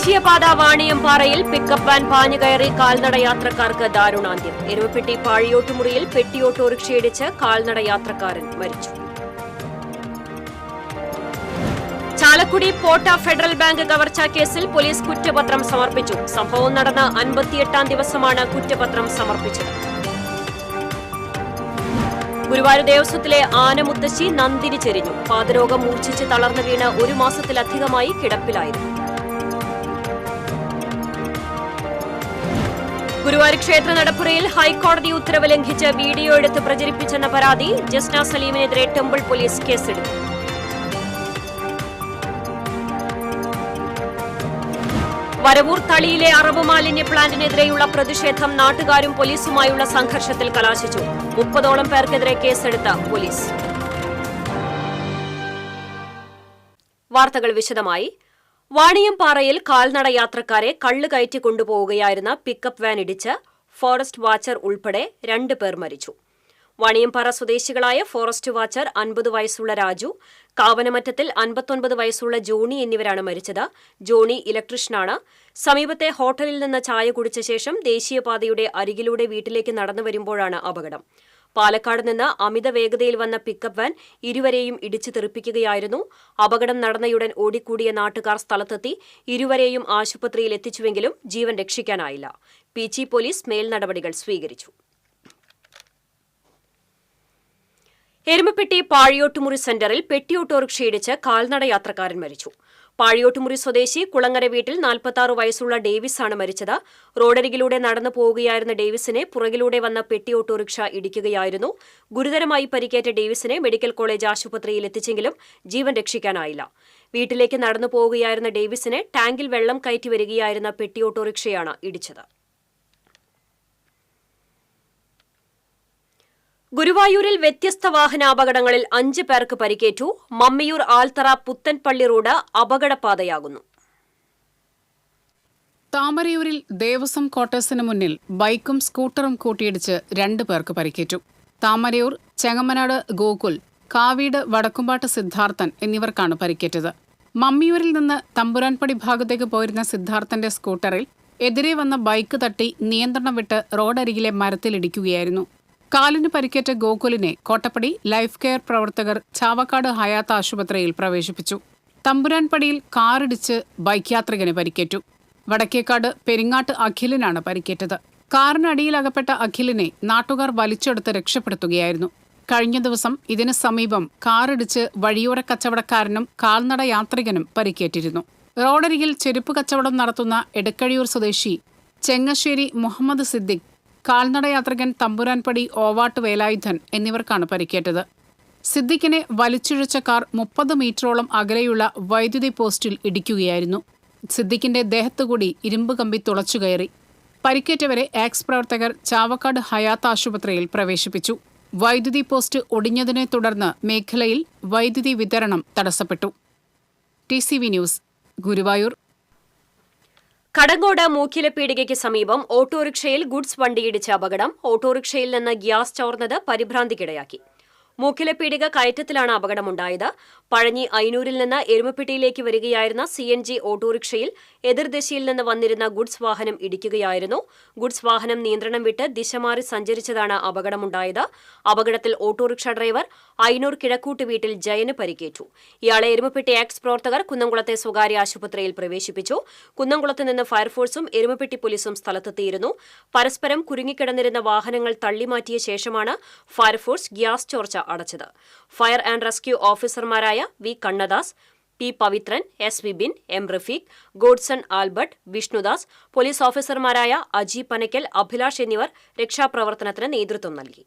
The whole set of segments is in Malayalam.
ദേശീയപാത വാണിയംപാറയിൽ പിക്കപ്പ് വാൻ പാഞ്ഞുകയറി കാൽനട യാത്രക്കാർക്ക് ദാരുണാന്ത്യം. എരുമപ്പെട്ടി പാഴിയോട്ടുമുറിയിൽ പെട്ടി ഓട്ടോറിക്ഷയിടിച്ച് കാൽനട യാത്രക്കാരൻ മരിച്ചു. ചാലക്കുടി പോട്ട ഫെഡറൽ ബാങ്ക് കവർച്ചാ കേസിൽ പോലീസ് കുറ്റപത്രം സമർപ്പിച്ചു. സംഭവം നടന്ന 58ാം ദിവസമാണ് കുറ്റപത്രം സമർപ്പിച്ചത്. ഗുരുവായൂർ ദേവസ്വത്തിലെ ആനമുത്തശ്ശി നന്ദിനി ചെരിഞ്ഞു. പാദരോഗം മൂർച്ഛിച്ച് തളർന്നു വീണ് 1 മാസത്തിലധികമായി കിടപ്പിലായിരുന്നു. ഗുരുവായൂർ ക്ഷേത്ര നടപ്പുരയിൽ ഹൈക്കോടതി ഉത്തരവ് ലംഘിച്ച് വീഡിയോ എടുത്ത് പ്രചരിപ്പിച്ചെന്ന പരാതി. ജസ്ന സലീമിനെതിരെ ടെമ്പിൾ പോലീസ് കേസെടുത്തു. വരവൂർ തളിയിലെ അറവ് മാലിന്യ പ്ലാന്റിനെതിരെയുള്ള പ്രതിഷേധം നാട്ടുകാരും പോലീസുമായുള്ള സംഘർഷത്തിൽ കലാശിച്ചു. 30ഓളം പേർക്കെതിരെ കേസെടുത്ത പോലീസ്. വാർത്തകൾ വിശദമായി. വാണിയംപാറയിൽ കാൽനട യാത്രക്കാരെ കള്ള് കയറ്റി കൊണ്ടുപോവുകയായിരുന്ന പിക്കപ്പ് വാൻ ഇടിച്ച് ഫോറസ്റ്റ് വാച്ചർ ഉൾപ്പെടെ 2 പേർ മരിച്ചു. വാണിയംപാറ സ്വദേശികളായ ഫോറസ്റ്റ് വാച്ചർ 50 വയസ്സുള്ള രാജു, കാവനമറ്റത്തിൽ 59 വയസ്സുള്ള ജോണി എന്നിവരാണ് മരിച്ചത്. ജോണി ഇലക്ട്രീഷ്യനാണ്. സമീപത്തെ ഹോട്ടലിൽ നിന്ന് ചായ കുടിച്ച ശേഷം ദേശീയപാതയുടെ അരികിലൂടെ വീട്ടിലേക്ക് നടന്നു വരുമ്പോഴാണ് അപകടം. പാലക്കാട് നിന്ന് അമിത വേഗതയിൽ വന്ന പിക്കപ്പ് വാൻ ഇരുവരെയും ഇടിച്ചു തെറിപ്പിക്കുകയായിരുന്നു. അപകടം നടന്നയുടൻ ഓടിക്കൂടിയ നാട്ടുകാർ സ്ഥലത്തെത്തി ഇരുവരെയും ആശുപത്രിയിൽ എത്തിച്ചുവെങ്കിലും ജീവൻ രക്ഷിക്കാനായില്ല. പീച്ചി പോലീസ് മേൽനടപടികൾ സ്വീകരിച്ചു. എരുമപ്പെട്ടി പാഴിയോട്ടുമുറി സെന്ററിൽ പെട്ടി ഓട്ടോറിക്ഷയിടിച്ച് കാൽനട യാത്രക്കാരൻ മരിച്ചു. പാഴിയോട്ടുമുറി സ്വദേശി കുളങ്ങര വീട്ടിൽ 46 വയസ്സുള്ള ഡേവിസാണ് മരിച്ചത്. റോഡരികിലൂടെ നടന്നു പോവുകയായിരുന്ന ഡേവിസിനെ പുറകിലൂടെ വന്ന പെട്ടി ഓട്ടോറിക്ഷ ഇടിക്കുകയായിരുന്നു. ഗുരുതരമായി പരിക്കേറ്റ ഡേവിസിനെ മെഡിക്കൽ കോളേജ് ആശുപത്രിയിൽ എത്തിച്ചെങ്കിലും ജീവൻ രക്ഷിക്കാനായില്ല. വീട്ടിലേക്ക് നടന്നു പോവുകയായിരുന്ന ഡേവിസിനെ ടാങ്കിൽ വെള്ളം കയറ്റി വരികയായിരുന്ന പെട്ടി ഓട്ടോറിക്ഷയാണ് ഇടിച്ചത്. ഗുരുവായൂരിൽ വ്യത്യസ്ത വാഹനാപകടങ്ങളിൽ 5 പേർക്ക് പരിക്കേറ്റു. മമ്മിയൂർ ആൽത്തറ പുത്തൻപള്ളി റോഡ് അപകടപാതയാകുന്നു. താമരയൂരിൽ ദേവസ്വം ക്വാർട്ടേഴ്സിന് മുന്നിൽ ബൈക്കും സ്കൂട്ടറും കൂട്ടിയിടിച്ച് 2 പേർക്ക് പരിക്കേറ്റു. താമരയൂർ ചെങ്ങമനാട് ഗോകുൽ, കാവീട് വടക്കുംപാട്ട് സിദ്ധാർത്ഥൻ എന്നിവർക്കാണ് പരിക്കേറ്റത്. മമ്മിയൂരിൽ നിന്ന് തമ്പുരാൻപടി ഭാഗത്തേക്ക് പോയിരുന്ന സിദ്ധാർത്ഥന്റെ സ്കൂട്ടറിൽ എതിരെ വന്ന ബൈക്ക് തട്ടി നിയന്ത്രണം വിട്ട് റോഡരികിലെ മരത്തിലിടിക്കുകയായിരുന്നു. കാലിന് പരിക്കേറ്റ ഗോകുലിനെ കോട്ടപ്പടി ലൈഫ് കെയർ പ്രവർത്തകർ ചാവക്കാട് ഹയാത്ത് ആശുപത്രിയിൽ പ്രവേശിപ്പിച്ചു. തമ്പുരാൻപടിയിൽ കാറിടിച്ച് ബൈക്ക് യാത്രികന് പരിക്കേറ്റു. വടക്കേക്കാട് പെരിങ്ങാട്ട് അഖിലിനാണ് പരിക്കേറ്റത്. കാറിനടിയിലകപ്പെട്ട അഖിലിനെ നാട്ടുകാർ വലിച്ചെടുത്ത് രക്ഷപ്പെടുത്തുകയായിരുന്നു. കഴിഞ്ഞ ദിവസം ഇതിന് സമീപം കാറിടിച്ച് വഴിയോര കച്ചവടക്കാരനും കാൽനട യാത്രികനും പരിക്കേറ്റിരുന്നു. റോഡരികിൽ ചെരുപ്പ് കച്ചവടം നടത്തുന്ന എടക്കഴിയൂർ സ്വദേശി ചെങ്ങശ്ശേരി മുഹമ്മദ് സിദ്ദിഖ്, കാൽനട യാത്രികൻ തമ്പുരാൻപടി ഓവാട്ട് വേലായുധൻ എന്നിവർക്കാണ് പരിക്കേറ്റത്. സിദ്ദിഖിനെ വലിച്ചിഴച്ച കാർ 30 മീറ്ററോളം അകലെയുള്ള വൈദ്യുതി പോസ്റ്റിൽ ഇടിക്കുകയായിരുന്നു. സിദ്ദിഖിന്റെ ദേഹത്തുകൂടി ഇരുമ്പ് കമ്പി തുളച്ചുകയറി. പരിക്കേറ്റവരെ എക്സ് പ്രവർത്തകർ ചാവക്കാട് ഹയാത്ത് ആശുപത്രിയിൽ പ്രവേശിപ്പിച്ചു. വൈദ്യുതി പോസ്റ്റ് ഒടിഞ്ഞതിനെ തുടർന്ന് മേഖലയിൽ വൈദ്യുതി വിതരണം തടസ്സപ്പെട്ടു. TCV news, Guruvayur. കടങ്ങോട് മൂക്കിലപ്പീടികയ്ക്ക് സമീപം ഓട്ടോറിക്ഷയിൽ ഗുഡ്സ് വണ്ടിയിടിച്ച അപകടം. ഓട്ടോറിക്ഷയിൽ നിന്ന് ഗ്യാസ് ചോർന്നത് പരിഭ്രാന്തിക്കിടയാക്കി. മൂക്കിലപ്പീടിക കയറ്റത്തിലാണ് അപകടമുണ്ടായത്. പഴഞ്ഞി അയ്നൂരിൽ നിന്ന് എരുമപ്പെട്ടിയിലേക്ക് വരികയായിരുന്ന CNG ഓട്ടോറിക്ഷയിൽ എതിർദിശയിൽ നിന്ന് വന്നിരുന്ന ഗുഡ്സ് വാഹനം ഇടിക്കുകയായിരുന്നു. ഗുഡ്സ് വാഹനം നിയന്ത്രണം വിട്ട് ദിശ മാറി സഞ്ചരിച്ചതാണ് അപകടമുണ്ടായത്. അപകടത്തിൽ ഓട്ടോറിക്ഷ ഡ്രൈവർ അയ്നൂർ കിഴക്കൂട്ട് വീട്ടിൽ ജയന് പരിക്കേറ്റു. ഇയാളെ എരുമപ്പെട്ടി എക്സ് പ്രവർത്തകർ കുന്നംകുളത്തെ സ്വകാര്യ ആശുപത്രിയിൽ പ്രവേശിപ്പിച്ചു. കുന്നംകുളത്ത് നിന്ന് ഫയർഫോഴ്സും എരുമപ്പെട്ടി പോലീസും സ്ഥലത്തെത്തിയിരുന്നു. പരസ്പരം കുരുങ്ങിക്കിടന്നിരുന്ന വാഹനങ്ങൾ തള്ളിമാറ്റിയ ശേഷമാണ് ഫയർഫോഴ്സ് ഗ്യാസ് ചോർച്ച അടച്ചത്. ഫയർ ആൻഡ് റെസ്ക്യൂ ഓഫീസർമാരായ V Kannadas, P Pavithran, S Vipin, M Rafeeq, Godson Albert, Vishnudas, police ഓഫീസർമാരായ അജി പനക്കൽ, അഭിലാഷ് എന്നിവർ രക്ഷാപ്രവർത്തനത്തിന് നേതൃത്വം നൽകി.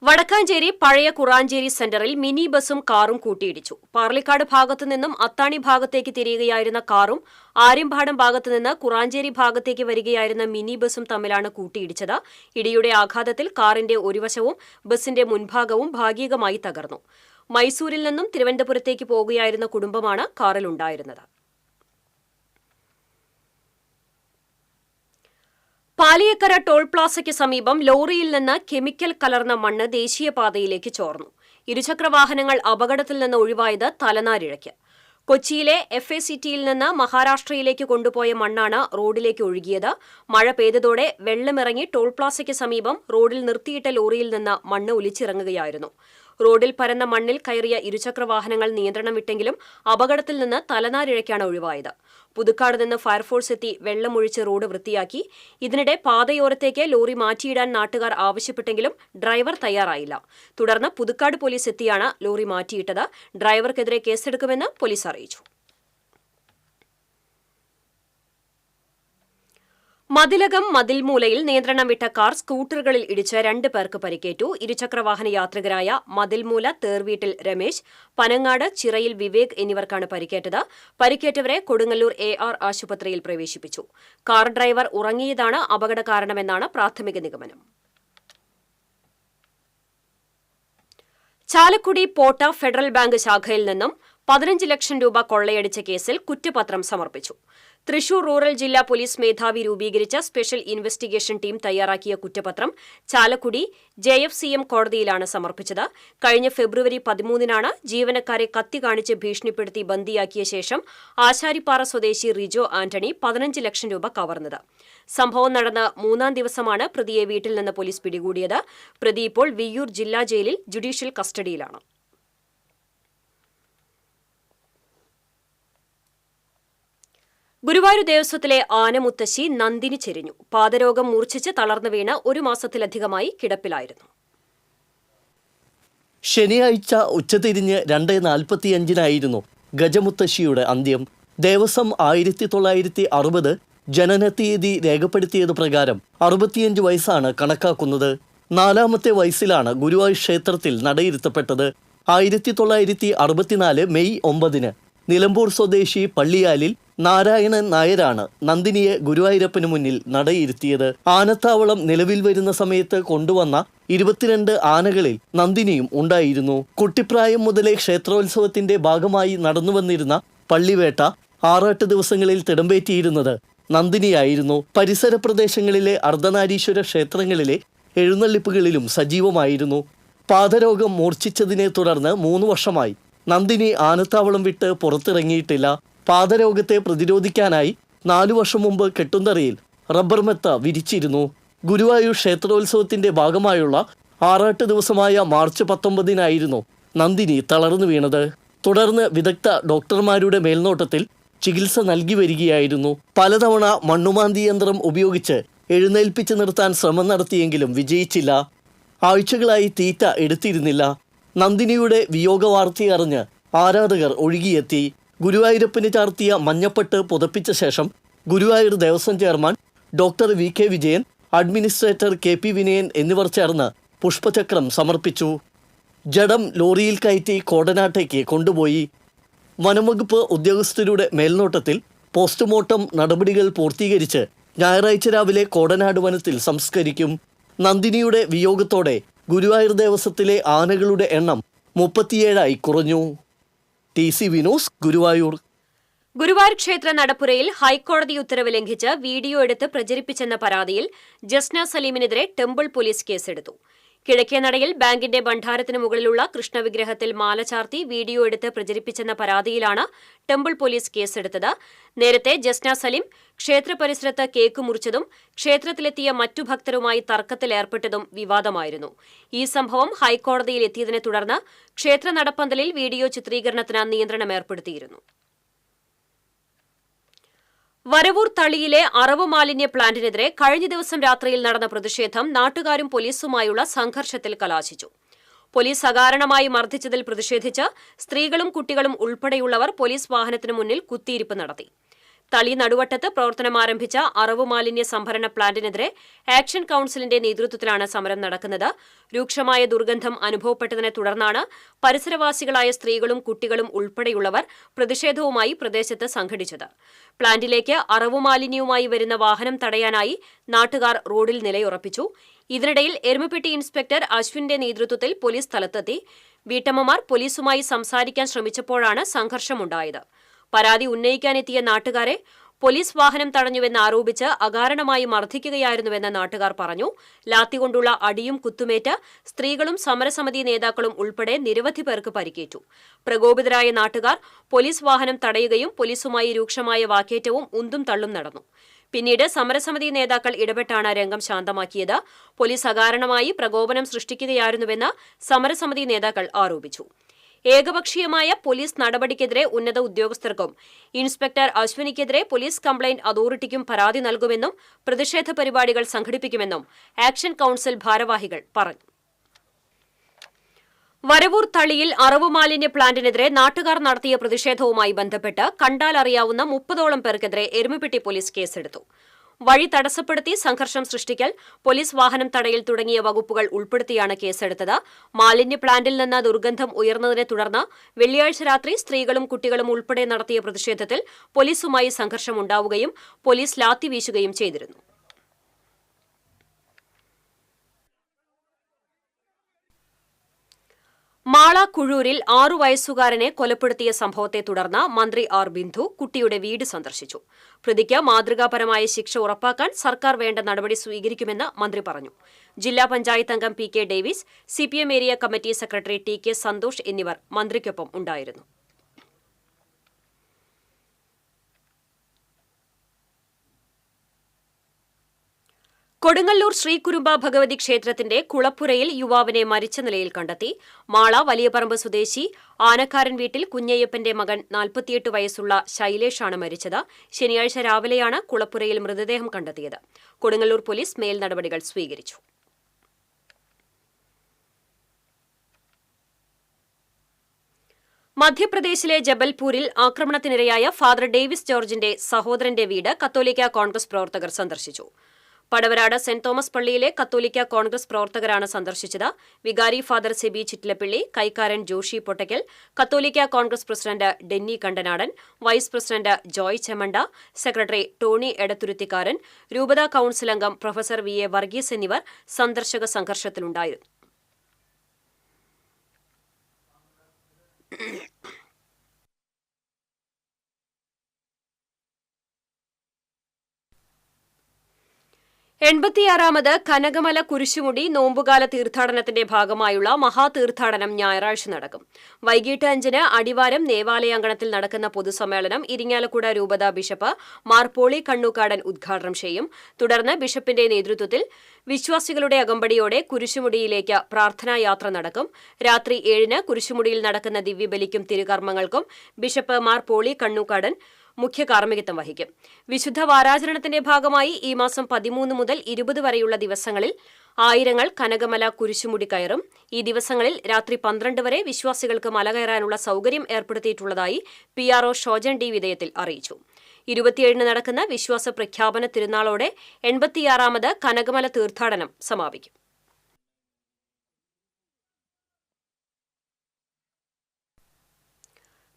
വടക്കാഞ്ചേരി പഴയ കുറാഞ്ചേരി സെന്ററിൽ മിനി ബസും കാറും കൂട്ടിയിടിച്ചു. പാർലിക്കാട് ഭാഗത്തു നിന്നും അത്താണി ഭാഗത്തേക്ക് തിരിയുകയായിരുന്ന കാറും ആര്യമ്പാടം ഭാഗത്തു നിന്ന് കുറാഞ്ചേരി ഭാഗത്തേക്ക് വരികയായിരുന്ന മിനി ബസും തമ്മിലാണ് കൂട്ടിയിടിച്ചത്. ഇടിയുടെ ആഘാതത്തിൽ കാറിന്റെ ഒരു വശവും ബസിന്റെ മുൻഭാഗവും ഭാഗികമായി തകർന്നു. മൈസൂരിൽ നിന്നും തിരുവനന്തപുരത്തേക്ക് പോകുകയായിരുന്ന കുടുംബമാണ് കാറിലുണ്ടായിരുന്നത്. പാലിയക്കര ടോൾ പ്ലാസയ്ക്ക് സമീപം ലോറിയിൽ നിന്ന് കെമിക്കൽ കലർന്ന മണ്ണ് ദേശീയപാതയിലേക്ക് ചോർന്നു. ഇരുചക്രവാഹനങ്ങൾ അപകടത്തിൽ നിന്ന് ഒഴിവായത് തലനാരിഴയ്ക്ക്. കൊച്ചിയിലെ FACTയിൽ നിന്ന് മഹാരാഷ്ട്രയിലേക്ക് കൊണ്ടുപോയ മണ്ണാണ് റോഡിലേക്ക് ഒഴുകിയത്. മഴ പെയ്തതോടെ വെള്ളമിറങ്ങി ടോൾ പ്ലാസയ്ക്ക് സമീപം റോഡിൽ നിർത്തിയിട്ട ലോറിയിൽ നിന്ന് മണ്ണ് ഒലിച്ചിറങ്ങുകയായിരുന്നു. റോഡിൽ പരന്ന മണ്ണിൽ കയറിയ ഇരുചക്രവാഹനങ്ങൾ നിയന്ത്രണം വിട്ടെങ്കിലും അപകടത്തിൽ നിന്ന് തലനാരിഴയ്ക്കാണ് ഒഴിവായത്. പുതുക്കാട് നിന്ന് ഫയർഫോഴ്സ് എത്തി വെള്ളമൊഴിച്ച് റോഡ് വൃത്തിയാക്കി. ഇതിനിടെ പാതയോരത്തേക്ക് ലോറി മാറ്റിയിടാൻ നാട്ടുകാർ ആവശ്യപ്പെട്ടെങ്കിലും ഡ്രൈവർ തയ്യാറായില്ല. തുടർന്ന് പുതുക്കാട് പോലീസ് എത്തിയാണ് ലോറി മാറ്റിയിട്ടത്. ഡ്രൈവർക്കെതിരെ കേസെടുക്കുമെന്ന് പോലീസ് അറിയിച്ചു. മതിലകം മതിൽമൂലയിൽ നിയന്ത്രണം വിട്ട കാർ സ്കൂട്ടറുകളിൽ ഇടിച്ച് 2 പേർക്ക് പരിക്കേറ്റു. ഇരുചക്രവാഹന യാത്രികരായ മതിൽമൂല തേർവീട്ടിൽ രമേശ്, പനങ്ങാട് ചിറയിൽ വിവേക് എന്നിവർക്കാണ് പരിക്കേറ്റത്. പരിക്കേറ്റവരെ കൊടുങ്ങല്ലൂർ AR ആശുപത്രിയിൽ പ്രവേശിപ്പിച്ചു. കാർ ഡ്രൈവർ ഉറങ്ങിയതാണ് അപകട കാരണമെന്നാണ് പ്രാഥമിക നിഗമനം. ചാലക്കുടി പോട്ട ഫെഡറൽ ബാങ്ക് ശാഖയിൽ നിന്നും 15 ലക്ഷം രൂപ കൊള്ളയടിച്ച കേസിൽ കുറ്റപത്രം സമർപ്പിച്ചു. തൃശൂർ റൂറൽ ജില്ലാ പോലീസ് മേധാവി രൂപീകരിച്ച സ്പെഷ്യൽ ഇൻവെസ്റ്റിഗേഷൻ ടീം തയ്യാറാക്കിയ കുറ്റപത്രം ചാലക്കുടി JFCM കോടതിയിലാണ് സമർപ്പിച്ചത്. കഴിഞ്ഞ ഫെബ്രുവരി 13-നാണ് ജീവനക്കാരെ കത്തി കാണിച്ച് ഭീഷണിപ്പെടുത്തി ബന്ദിയാക്കിയ ശേഷം ആശാരിപ്പാറ സ്വദേശി റിജോ ആന്റണി 15 ലക്ഷം രൂപ കവർന്നത്. സംഭവം നടന്ന 3-ാം ദിവസമാണ് പ്രതിയെ വീട്ടിൽ നിന്ന് പോലീസ് പിടികൂടിയത്. പ്രതി ഇപ്പോൾ വിയ്യൂർ ജില്ലാ ജയിലിൽ ജുഡീഷ്യൽ കസ്റ്റഡിയിലാണ്. ഗുരുവായൂർ ദേവസ്വത്തിലെ ആനമുത്തശ്ശി നന്ദിനി ചെരിഞ്ഞു. പാദരോഗം മൂർച്ഛിച്ച് തളർന്നു വീണ് 1 മാസത്തിലധികമായി കിടപ്പിലായിരുന്നു. ശനിയാഴ്ച ഉച്ചതിരിഞ്ഞ് 2:45-നായിരുന്നു ഗജമുത്തശ്ശിയുടെ അന്ത്യം. ദേവസ്വം 1960 ജനനത്തീയതി രേഖപ്പെടുത്തിയത് പ്രകാരം 65 വയസ്സാണ് കണക്കാക്കുന്നത്. 4-ാമത്തെ വയസ്സിലാണ് ഗുരുവായൂർ ക്ഷേത്രത്തിൽ നടയിരുത്തപ്പെട്ടത്. 1964 മെയ് 9-ന് നിലമ്പൂർ സ്വദേശി പള്ളിയാലിൽ നാരായണൻ നായരാണ് നന്ദിനിയെ ഗുരുവായൂരപ്പന് മുന്നിൽ നടയിരുത്തിയത്. ആനത്താവളം നിലവിൽ വരുന്ന സമയത്ത് കൊണ്ടുവന്ന 22 ആനകളിൽ നന്ദിനിയും ഉണ്ടായിരുന്നു. കുട്ടിപ്രായം മുതലേ ക്ഷേത്രോത്സവത്തിന്റെ ഭാഗമായി നടന്നുവന്നിരുന്ന പള്ളിവേട്ട, ആറാട്ട് ദിവസങ്ങളിൽ തിടമ്പേറ്റിയിരുന്നത് നന്ദിനിയായിരുന്നു. പരിസര പ്രദേശങ്ങളിലെ അർദ്ധനാരീശ്വര ക്ഷേത്രങ്ങളിലെ എഴുന്നള്ളിപ്പുകളിലും സജീവമായിരുന്നു. പാദരോഗം മൂർച്ഛിച്ചതിനെ തുടർന്ന് 3 വർഷമായി നന്ദിനി ആനത്താവളം വിട്ട് പുറത്തിറങ്ങിയിട്ടില്ല. പാദരോഗത്തെ പ്രതിരോധിക്കാനായി 4 വർഷം മുമ്പ് കെട്ടുന്തറയിൽ റബ്ബർ മെത്ത വിരിച്ചിരുന്നു. ഗുരുവായൂർ ക്ഷേത്രോത്സവത്തിന്റെ ഭാഗമായുള്ള ആറാട്ട് ദിവസമായ മാർച്ച് 19-നായിരുന്നു നന്ദിനി തളർന്നു വീണത്. തുടർന്ന് വിദഗ്ധ ഡോക്ടർമാരുടെ മേൽനോട്ടത്തിൽ ചികിത്സ നൽകി വരികയായിരുന്നു. പലതവണ മണ്ണുമാന്തി യന്ത്രം ഉപയോഗിച്ച് എഴുന്നേൽപ്പിച്ച് നിർത്താൻ ശ്രമം നടത്തിയെങ്കിലും വിജയിച്ചില്ല. ആഴ്ചകളായി തീറ്റ എടുത്തിരുന്നില്ല. നന്ദിനിയുടെ വിയോഗവാർത്തയറിഞ്ഞ് ആരാധകർ ഒഴുകിയെത്തി. ഗുരുവായൂരപ്പന് ചാർത്തിയ മഞ്ഞപ്പട്ട് പുതപ്പിച്ച ശേഷം Guruvayur Devaswom chairman doctor VK Vijayan, administrator KP Vinayan എന്നിവർ ചേർന്ന് പുഷ്പചക്രം സമർപ്പിച്ചു. ജഡം ലോറിയിൽ കയറ്റി കോടനാട്ടേക്ക് കൊണ്ടുപോയി. വനംവകുപ്പ് ഉദ്യോഗസ്ഥരുടെ മേൽനോട്ടത്തിൽ പോസ്റ്റ്മോർട്ടം നടപടികൾ പൂർത്തീകരിച്ച് ഞായറാഴ്ച രാവിലെ കോടനാട് വനത്തിൽ സംസ്കരിക്കും. നന്ദിനിയുടെ വിയോഗത്തോടെ ഗുരുവായൂർ ദേവസ്വത്തിലെ ആനകളുടെ എണ്ണം 37-ആയി കുറഞ്ഞു. TC വിനോസ്, ഗുരുവായൂർ. ഗുരുവായൂർ ക്ഷേത്ര നടപ്പുരയിൽ ഹൈക്കോടതി ഉത്തരവ് ലംഘിച്ച് വീഡിയോ എടുത്ത് പ്രചരിപ്പിച്ചെന്ന പരാതിയിൽ ജസ്ന സലീമിനെതിരെ ടെമ്പിൾ പോലീസ് കേസെടുത്തു. കിഴക്കേനടയിൽ ബാങ്കിന്റെ ഭണ്ഡാരത്തിന് മുകളിലുള്ള കൃഷ്ണവിഗ്രഹത്തിൽ മാല ചാർത്തി വീഡിയോ എടുത്ത് പ്രചരിപ്പിച്ചെന്ന പരാതിയിലാണ് ടെമ്പിൾ പോലീസ് കേസെടുത്തത്. നേരത്തെ ജസ്ന സലീം ക്ഷേത്ര പരിസരത്ത് കേക്ക് മുറിച്ചതും ക്ഷേത്രത്തിലെത്തിയ മറ്റു ഭക്തരുമായി തർക്കത്തിലേർപ്പെട്ടതും വിവാദമായിരുന്നു. ഈ സംഭവം ഹൈക്കോടതിയിൽ എത്തിയതിനെ തുടർന്ന് ക്ഷേത്ര നടപ്പന്തലിൽ വീഡിയോ ചിത്രീകരണത്തിന് നിയന്ത്രണം ഏർപ്പെടുത്തിയിരുന്നു. വരവൂർ തളിയിലെ അറവ് മാലിന്യ പ്ലാന്റിനെതിരെ കഴിഞ്ഞ ദിവസം രാത്രിയിൽ നടന്ന പ്രതിഷേധം നാട്ടുകാരും പോലീസുമായുള്ള സംഘർഷത്തിൽ കലാശിച്ചു. പോലീസ് അകാരണമായി മർദ്ദിച്ചതിൽ പ്രതിഷേധിച്ച് സ്ത്രീകളും കുട്ടികളും ഉൾപ്പെടെയുള്ളവർ പോലീസ് വാഹനത്തിനു മുന്നിൽ കുത്തിയിരിപ്പ് നടത്തി. തളി നടുവട്ടത്ത് പ്രവർത്തനം ആരംഭിച്ച അറവ് മാലിന്യ സംഭരണ പ്ലാന്റിനെതിരെ ആക്ഷൻ കൌൺസിലിന്റെ നേതൃത്വത്തിലാണ് സമരം നടക്കുന്നത്. രൂക്ഷമായ ദുർഗന്ധം അനുഭവപ്പെട്ടതിനെ തുടർന്നാണ് പരിസരവാസികളായ സ്ത്രീകളും കുട്ടികളും ഉൾപ്പെടെയുള്ളവർ പ്രതിഷേധവുമായി പ്രദേശത്ത് സംഘടിച്ചത്. പ്ലാന്റിലേക്ക് അറവ് മാലിന്യവുമായി വരുന്ന വാഹനം തടയാനായി നാട്ടുകാർ റോഡിൽ നിലയുറപ്പിച്ചു. ഇതിനിടയിൽ എരുമപ്പെട്ടി ഇൻസ്പെക്ടർ അശ്വിന്റെ നേതൃത്വത്തിൽ പോലീസ് സ്ഥലത്തെത്തി. വീട്ടമ്മമാർ പോലീസുമായി സംസാരിക്കാൻ ശ്രമിച്ചപ്പോഴാണ് സംഘർഷമുണ്ടായത്. പരാതി ഉന്നയിക്കാനെത്തിയ നാട്ടുകാരെ പോലീസ് വാഹനം തടഞ്ഞുവെന്ന് ആരോപിച്ച് അകാരണമായി മർദ്ദിക്കുകയായിരുന്നുവെന്ന് നാട്ടുകാർ പറഞ്ഞു. ലാത്തികൊണ്ടുള്ള അടിയും കുത്തുമേറ്റ് സ്ത്രീകളും സമരസമിതി നേതാക്കളും ഉൾപ്പെടെ നിരവധി പേർക്ക് പരിക്കേറ്റു. പ്രകോപിതരായ നാട്ടുകാർ പോലീസ് വാഹനം തടയുകയും പോലീസുമായി രൂക്ഷമായ വാക്കേറ്റവും ഉന്തും തള്ളും നടന്നു. പിന്നീട് സമരസമിതി നേതാക്കൾ ഇടപെട്ടാണ് രംഗം ശാന്തമാക്കിയത്. പോലീസ് അകാരണമായി പ്രകോപനം സൃഷ്ടിക്കുകയായിരുന്നുവെന്ന് സമരസമിതി നേതാക്കൾ ആരോപിച്ചു. ഏകപക്ഷീയമായ പോലീസ് നടപടിക്കെതിരെ ഉന്നത ഉദ്യോഗസ്ഥർക്കും ഇൻസ്പെക്ടർ അശ്വിനിക്കെതിരെ പോലീസ് കംപ്ലയിന്റ് അതോറിറ്റിക്കും പരാതി നൽകുമെന്നും പ്രതിഷേധ പരിപാടികൾ സംഘടിപ്പിക്കുമെന്നും ആക്ഷൻ കൌൺസിൽ ഭാരവാഹികൾ പറഞ്ഞു. വരവൂർ തളിയിൽ അറവു മാലിന്യ പ്ലാന്റിനെതിരെ നാട്ടുകാർ നടത്തിയ പ്രതിഷേധവുമായി ബന്ധപ്പെട്ട് കണ്ടാൽ അറിയാവുന്ന 30ഓളം പേർക്കെതിരെ എരുമപ്പെട്ടി പോലീസ് കേസെടുത്തു. വഴി തടസ്സപ്പെടുത്തി സംഘർഷം സൃഷ്ടിക്കൽ, പോലീസ് വാഹനം തടയൽ തുടങ്ങിയ വകുപ്പുകൾ ഉൾപ്പെടുത്തിയാണ് കേസെടുത്തത്. മാലിന്യ പ്ലാന്റിൽ നിന്ന് ദുർഗന്ധം ഉയർന്നതിനെ തുടർന്ന് വെള്ളിയാഴ്ച രാത്രി സ്ത്രീകളും കുട്ടികളും ഉൾപ്പെടെ നടത്തിയ പ്രതിഷേധത്തിൽ പോലീസുമായി സംഘർഷമുണ്ടാവുകയും പോലീസ് ലാത്തി വീശുകയും ചെയ്തിരുന്നു. മാള കുഴൂരിൽ 6 വയസ്സുകാരനെ കൊലപ്പെടുത്തിയ സംഭവത്തെ തുടർന്ന് മന്ത്രി ആർ ബിന്ദു കുട്ടിയുടെ വീട് സന്ദർശിച്ചു. പ്രതിക്ക് മാതൃകാപരമായ ശിക്ഷ ഉറപ്പാക്കാൻ സർക്കാർ വേണ്ട നടപടി സ്വീകരിക്കുമെന്ന് മന്ത്രി പറഞ്ഞു. ജില്ലാ പഞ്ചായത്ത് അംഗം P K Davis, CPM area committee secretary T K Santhosh എന്നിവർ മന്ത്രിക്കൊപ്പം ഉണ്ടായിരുന്നു. കൊടുങ്ങല്ലൂർ ശ്രീകുരുമ്പ ഭഗവതി ക്ഷേത്രത്തിന്റെ കുളപ്പുരയിൽ യുവാവിനെ മരിച്ച നിലയിൽ കണ്ടെത്തി. മാള വലിയപറമ്പ് സ്വദേശി ആനക്കാരൻ വീട്ടിൽ കുഞ്ഞയ്യപ്പന്റെ മകൻ 48 വയസ്സുള്ള ശൈലേഷാണ് മരിച്ചത്. ശനിയാഴ്ച രാവിലെയാണ് കുളപ്പുരയിൽ മൃതദേഹം കണ്ടെത്തിയത്. കൊടുങ്ങല്ലൂർ പോലീസ് മേൽ നടപടികൾ സ്വീകരിച്ചു. മധ്യപ്രദേശിലെ ജബൽപൂരിൽ ആക്രമണത്തിനിരയായ ഫാദർ ഡേവിസ് ജോർജിന്റെ സഹോദരന്റെ വീട് കത്തോലിക്ക കോൺഗ്രസ് പ്രവർത്തകർ സന്ദർശിച്ചു. പടവരാട് സെന്റ് തോമസ് പള്ളിയിലെ കത്തോലിക്ക കോൺഗ്രസ് പ്രവർത്തകരാണ് സന്ദർശിച്ചത്. വികാരി ഫാദർ സെബി ചിറ്റിലപ്പിള്ളി, കൈക്കാരൻ ജോഷി പൊട്ടയ്ക്കൽ, കത്തോലിക്ക Congress president Denny Kandanadan, vice president Joy Chemanda, secretary Tony Edathuruthikkaran, രൂപതാ കൌൺസിൽ അംഗം പ്രൊഫസർ വി എ വർഗീസ് എന്നിവർ സന്ദർശക സംഘർഷത്തിലുണ്ടായിരുന്നു. എൺപത്തിയാറാമത് കനകമല കുരിശുമുടി നോമ്പുകാല തീർത്ഥാടനത്തിന്റെ ഭാഗമായുള്ള മഹാതീർത്ഥാടനം ഞായറാഴ്ച നടക്കും. വൈകിട്ട് 5-ന് അടിവാരം ദേവാലയാങ്കണത്തിൽ നടക്കുന്ന പൊതുസമ്മേളനം ഇരിങ്ങാലക്കുട രൂപതാ ബിഷപ്പ് മാർ പോളി കണ്ണൂക്കാടൻ ഉദ്ഘാടനം ചെയ്യും. തുടർന്ന് ബിഷപ്പിന്റെ നേതൃത്വത്തിൽ വിശ്വാസികളുടെ അകമ്പടിയോടെ കുരിശുമുടിയിലേക്ക് പ്രാർത്ഥനായാത്ര നടക്കും. രാത്രി 7-ന് കുരിശുമുടിയിൽ നടക്കുന്ന ദിവ്യബലിക്കും തിരുകർമ്മങ്ങൾക്കും ബിഷപ്പ് മാർ പോളി കണ്ണൂക്കാടൻ മുഖ്യ കാർമ്മികത്വം വഹിക്കും. വിശുദ്ധ വാരാചരണത്തിന്റെ ഭാഗമായി ഈ മാസം 13 മുതൽ 20 വരെയുള്ള ദിവസങ്ങളിൽ ആയിരങ്ങൾ കനകമല കുരിശുമുടി കയറും. ഈ ദിവസങ്ങളിൽ രാത്രി 12 വരെ വിശ്വാസികൾക്ക് മല കയറാനുള്ള സൌകര്യം ഏർപ്പെടുത്തിയിട്ടുള്ളതായി PRO ഷോജൻ ഡി വിധേയത്തിൽ അറിയിച്ചു. 27-ന് നടക്കുന്ന വിശ്വാസ പ്രഖ്യാപന തിരുനാളോടെ 86-ാമത് കനകമല തീർത്ഥാടനം സമാപിക്കും.